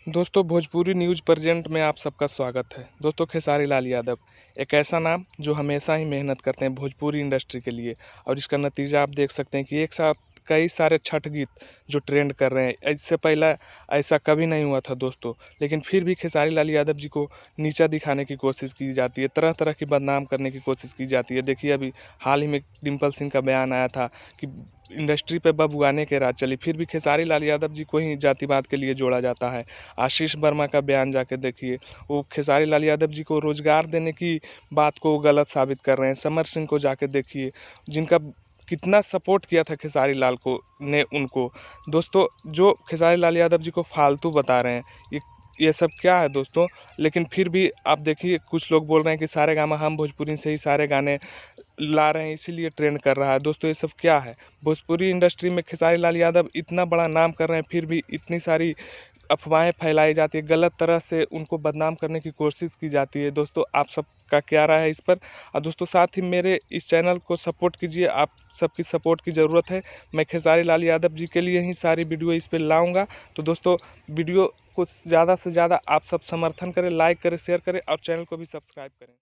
दोस्तों Bhojpuri news present में आप सबका स्वागत है। दोस्तों खेसारी लाल यादव एक ऐसा नाम जो हमेशा ही मेहनत करते हैं भोजपुरी इंडस्ट्री के लिए, और इसका नतीजा आप देख सकते हैं कि एक साथ कई सारे छठ गीत जो ट्रेंड कर रहे हैं। इससे पहला ऐसा कभी नहीं हुआ था दोस्तों, लेकिन फिर भी खेसारी लाल यादव जी को नीचा दिखाने की कोशिश की जाती है, तरह तरह की बदनाम करने की कोशिश की जाती है। देखिए अभी हाल ही में डिम्पल सिंह का बयान आया था कि इंडस्ट्री पे बबुआने के राज चली, फिर भी खेसारी लाल यादव जी को ही जातिवाद के लिए जोड़ा जाता है। आशीष वर्मा का बयान जाके देखिए, वो खेसारी लाल यादव जी को रोजगार देने की बात को गलत साबित कर रहे हैं। समर सिंह को जाके देखिए, जिनका कितना सपोर्ट किया था खेसारी लाल को ने उनको। दोस्तों जो खेसारी लाल यादव जी को फालतू बता रहे हैं, ये सब क्या है दोस्तों। लेकिन फिर भी आप देखिए कुछ लोग बोल रहे हैं कि सारेगामा हम भोजपुरी से ही सारे गाने ला रहे हैं, इसीलिए ट्रेंड कर रहा है। दोस्तों ये सब क्या है। भोजपुरी इंडस्ट्री में खेसारी लाल यादव इतना बड़ा नाम कर रहे हैं, फिर भी इतनी सारी अफवाहें फैलाई जाती है, गलत तरह से उनको बदनाम करने की कोशिश की जाती है। दोस्तों आप सबका क्या राय है इस पर। और दोस्तों साथ ही मेरे इस चैनल को सपोर्ट कीजिए, आप सबकी सपोर्ट की ज़रूरत है। मैं खेसारी लाल यादव जी के लिए ही सारी वीडियो इस पर लाऊंगा। तो दोस्तों वीडियो को ज़्यादा से ज़्यादा आप सब समर्थन करें, लाइक करें, शेयर करें और चैनल को भी सब्सक्राइब करें।